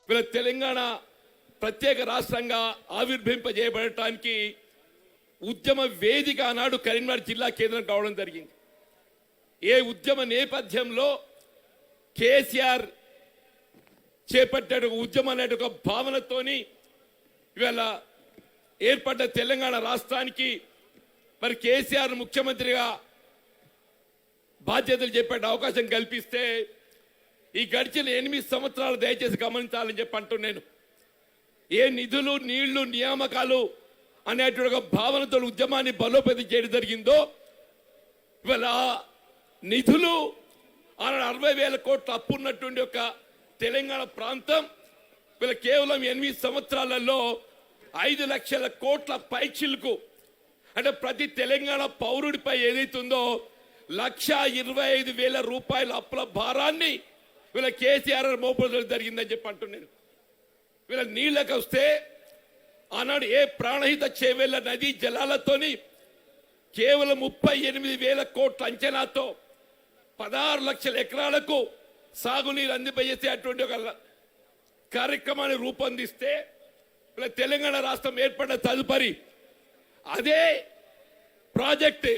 వీళ్ళ తెలంగాణ ప్రత్యేక రాష్ట్రంగా ఆవిర్భింపజేయబడటానికి ఉద్యమ వేదిక ఆనాడు కరీంనగర్ జిల్లా కేంద్రం కావడం జరిగింది. ఏ ఉద్యమ నేపథ్యంలో కేసీఆర్ చేపట్టే ఉద్యమం అనే ఒక భావనతోని ఇవాళ ఏర్పడ్డ తెలంగాణ రాష్ట్రానికి మరి కేసీఆర్ ముఖ్యమంత్రిగా బాధ్యతలు చెప్పే అవకాశం కల్పిస్తే ఈ గడిచిన 8 సంవత్సరాలు దయచేసి గమనించాలని చెప్పి అంటున్నాను. ఏ నిధులు నీళ్లు నియామకాలు అనేటువంటి ఒక భావనతో ఉద్యమాన్ని బలోపేతం చేయడం జరిగిందో ఇవాళ నిధులు 60,000 కోట్ల అప్పు ఉన్నటువంటి ఒక తెలంగాణ ప్రాంతం వీళ్ళ కేవలం 8 సంవత్సరాలలో 5 లక్షల కోట్ల పైచిలకు అంటే ప్రతి తెలంగాణ పౌరుడిపై ఏదైతుందో 1,25,000 రూపాయల అప్పుల భారాన్ని వీళ్ళ కేసీఆర్ మోపడం జరిగిందని చెప్పి అంటున్నాను. వీళ్ళ నీళ్ళకి వస్తే ఆనాడు ఏ ప్రాణహిత చేవేళ్ల నదీ జలాలతోని కేవలం 38,000 కోట్ల అంచనాతో 16 లక్షల ఎకరాలకు సాగునీరు అందింపజేసే అటువంటి ఒక కార్యక్రమాన్ని రూపొందిస్తే వీళ్ళ తెలంగాణ రాష్ట్రం ఏర్పడిన తదుపరి అదే ప్రాజెక్ట్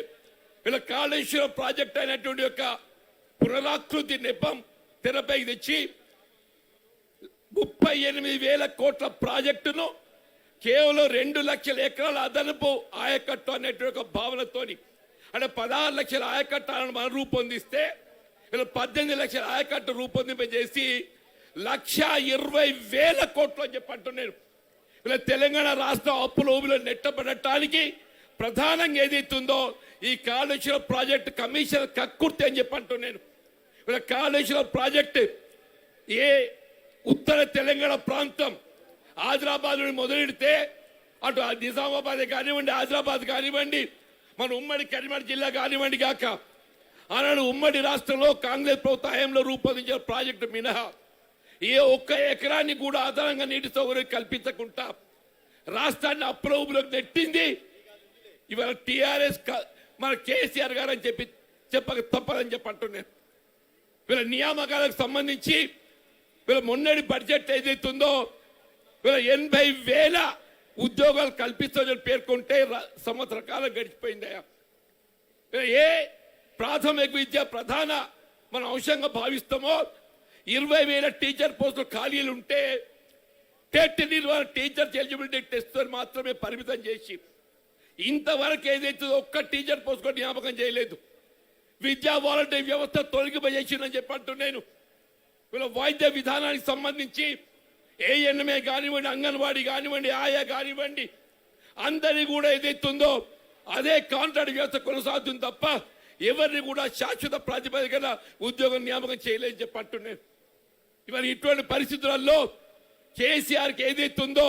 వీళ్ళ కాళేశ్వరం ప్రాజెక్ట్ అయినటువంటి యొక్క పునరాకృతి నెపం తెరపై తెచ్చి 38,000 కోట్ల ప్రాజెక్టును కేవలం 2 లక్షల ఎకరాల అదనపు ఆయకట్టు అనేటువంటి ఒక భావనతోని అంటే 16 లక్షల ఆయకట్టాలను మనం రూపొందిస్తే ఇలా 18 లక్షల ఆయకట్టు రూపొందింపజేసి 1,20,000 కోట్లు అని చెప్పి అంటున్నాను. ఇలా తెలంగాణ రాష్ట్రం అప్పుల ఊబిలో నెట్టబడటానికి ప్రధానంగా ఏదైతుందో ఈ కాళేశ్వరం ప్రాజెక్టు కమిషన్ కక్కుర్తి అని చెప్పి అంటున్నాను. ఇలా కాళేశ్వరం ప్రాజెక్టు ఏ ఉత్తర తెలంగాణ ప్రాంతం ఆదిలాబాద్ నుండి మొదలెడితే అటు నిజామాబాద్ కానివ్వండి, ఆదిలాబాద్ కానివ్వండి, మన ఉమ్మడి కరీంనగర్ జిల్లా కానివ్వండి కాక ఆనాడు ఉమ్మడి రాష్ట్రంలో కాంగ్రెస్ ప్రభుత్వ హయాంలో రూపొందించిన ప్రాజెక్టు మినహా ఏ ఒక్క ఎకరాన్ని కూడా అదనంగా నీటి సౌకర్యం కల్పించకుండా రాష్ట్రాన్ని అప్పుల ఊబిలోకి నెట్టింది ఇవాళ టీఆర్ఎస్ మన కేసీఆర్ గారు అని చెప్పక తప్పదని చెప్పి అంటున్నాను. వీళ్ళ నియామకాలకు సంబంధించి వీళ్ళ మొన్నటి బడ్జెట్ ఏదైతుందో వీళ్ళ 80,000 ఉద్యోగాలు కల్పిస్తామని పేర్కొంటే సంవత్సర కాలం గడిచిపోయిందయా. ఏ ప్రాథమిక విద్య ప్రధాన మన అంశంగా భావిస్తామో 20,000 టీచర్ పోస్టులు ఖాళీలు ఉంటే టెట్ నిర్వహణ టీచర్స్ ఎలిజిబిలిటీ టెస్ట్ మాత్రమే పరిమితం చేసి ఇంతవరకు ఏదైతే ఒక్క టీచర్ పోస్ట్ కూడా నియామకం చేయలేదు. విద్యా వాలంటీర్ వ్యవస్థ తొలగిపోయేసిందని చెప్పి అంటున్నాను. వీళ్ళ వైద్య విధానానికి సంబంధించి ఏఎన్ఎంఏ కానివ్వండి, అంగన్వాడీ కానివ్వండి, ఆయా కానివ్వండి అందరి కూడా ఏదైతుందో అదే కాంట్రాక్ట్ వ్యవస్థ కొనసాగుతుంది తప్ప ఎవరిని కూడా శాశ్వత ప్రాతిపదికన ఉద్యోగం నియామకం చేయలేదని చెప్పి అంటున్నాను. ఇవాళ ఇటువంటి పరిస్థితులలో కేసీఆర్కి ఏదైతుందో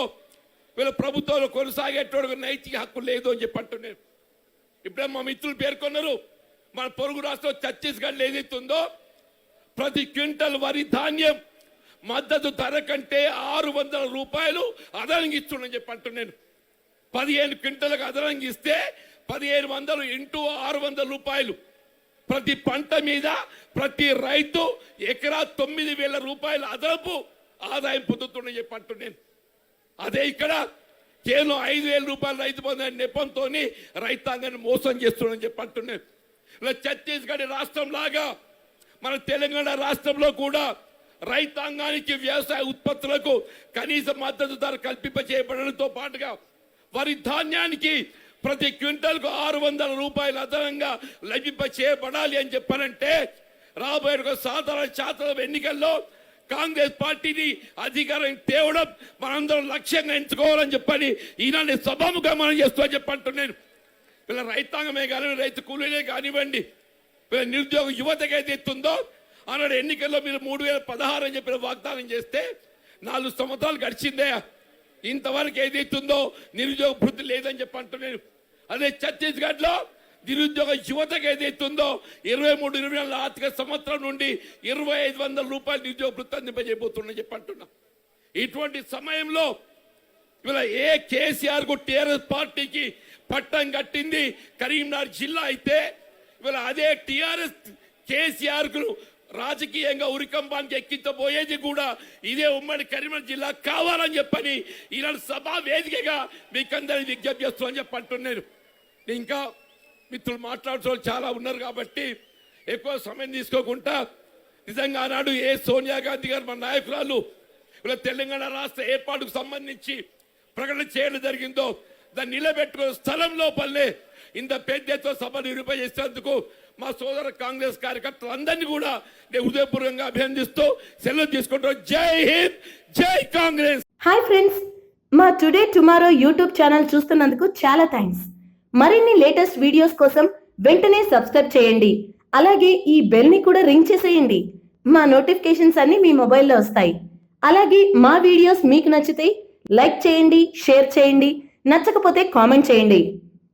వీళ్ళ ప్రభుత్వంలో కొనసాగేటువంటి నైతిక హక్కు లేదు అని చెప్పి అంటున్నాను. ఇప్పుడే మా మిత్రులు పేర్కొన్నారు మన పొరుగు రాష్ట్రం ఛత్తీస్గఢ్ ఏదైతుందో ప్రతి క్వింటల్ వరి ధాన్యం మద్దతు ధర కంటే 600 రూపాయలు అదనంగా ఇస్తుందని చెప్పి అంటున్నాను. 15 క్వింటలకు అదనంగా ఇస్తే 1,500 ఇంటూ 600 రూపాయలు ప్రతి పంట మీద ప్రతి రైతు ఎకరా 9,000 రూపాయలు అదనపు ఆదాయం పొందుతుందని చెప్పి అంటున్నాను. అదే ఇక్కడ కేవలం 5,000 రూపాయలు రైతు పొందిన నెపంతో రైతాంగాన్ని మోసం చేస్తుందని చెప్పి అంటున్నాను. ఇలా ఛత్తీస్గఢ్ రాష్ట్రం లాగా మన తెలంగాణ రాష్ట్రంలో కూడా రైతాంగానికి వ్యవసాయ ఉత్పత్తులకు కనీస మద్దతు ధర కల్పింపచేయబడడంతో పాటుగా వరి ధాన్యానికి ప్రతి క్వింటల్కు 600 రూపాయలు అదనంగా లభింపచేయబడాలి అని చెప్పారంటే రాబోయే సాధారణ శాసనసభ ఎన్నికల్లో కాంగ్రెస్ పార్టీని అధికారం తేవడం మనందరం లక్ష్యంగా ఎంచుకోవాలని చెప్పని ఈనాడు సభాముఖంగా మనం చేస్తామని చెప్పంటున్నాను. వీళ్ళ రైతాంగమే కానివ్వండి, రైతు కూలీలే కానివ్వండి, వీళ్ళ నిరుద్యోగ యువతకి అయితే ఎత్తుందో ఆనాడు ఎన్నికల్లో మీరు 3,016 అని చెప్పిన వాగ్దానం చేస్తే 4 సంవత్సరాలు గడిచిందే ఇంతవరకు ఏదైతుందో నిరుద్యోగ వృద్ధి లేదని చెప్పి అంటున్నాను. అదే ఛత్తీస్గఢ్ లో నిరుద్యోగ యువతకు ఏదైతుందో 23-24 ఆర్థిక సంవత్సరం నుండి 2,500 రూపాయలు నిరుద్యోగ వృత్తి అందింపజేయబోతుందని చెప్పి అంటున్నా. ఇటువంటి సమయంలో ఇవాళ ఏ కేసీఆర్ కు టీఆర్ఎస్ పార్టీకి పట్టం కట్టింది కరీంనగర్ జిల్లా అయితే ఇవాళ అదే టీఆర్ఎస్ కేసీఆర్ కు రాజకీయంగా ఉరికంబానికి ఎక్కించబోయేది కూడా ఇదే ఉమ్మడి కరీంనగర్ జిల్లా కావాలని చెప్పని ఈనాడు సభా వేదికగా మీకందరినీ విజ్ఞప్తి చేస్తామని చెప్పి అంటున్నారు. ఇంకా మిత్రులు మాట్లాడుతూ చాలా ఉన్నారు కాబట్టి ఎక్కువ సమయం తీసుకోకుండా నిజంగా ఆనాడు ఏ సోనియా గాంధీ గారు మన నాయకురాలు ఇలా తెలంగాణ రాష్ట్ర ఏర్పాటుకు సంబంధించి ప్రకటన చేయడం జరిగిందో దాన్ని నిలబెట్టుకున్న స్థలం లోపలనే ఇంత పెద్ద ఎత్తున సభ నిర్వహించేందుకు మా సోదర కాంగ్రెస్ కార్యకర్తలందరినీ కూడా నేను హృదయపూర్వకంగా అభినందిస్తూ సెలవు తీసుకుంటాం. జై హింద్, జై కాంగ్రెస్. హాయ్ ఫ్రెండ్స్, మా టుడే టుమారో యూట్యూబ్ ఛానల్ చూస్తున్నందుకు చాలా థ్యాంక్స్. మరిన్ని లేటెస్ట్ వీడియోస్ కోసం వెంటనే సబ్స్క్రైబ్ చేయండి. అలాగే ఈ బెల్ ని కూడా రింగ్ చేసేయండి. మా నోటిఫికేషన్స్ అన్ని మీ మొబైల్లో వస్తాయి. అలాగే మా వీడియోస్ మీకు నచ్చితే లైక్ చేయండి, షేర్ చేయండి, నచ్చకపోతే కామెంట్ చేయండి.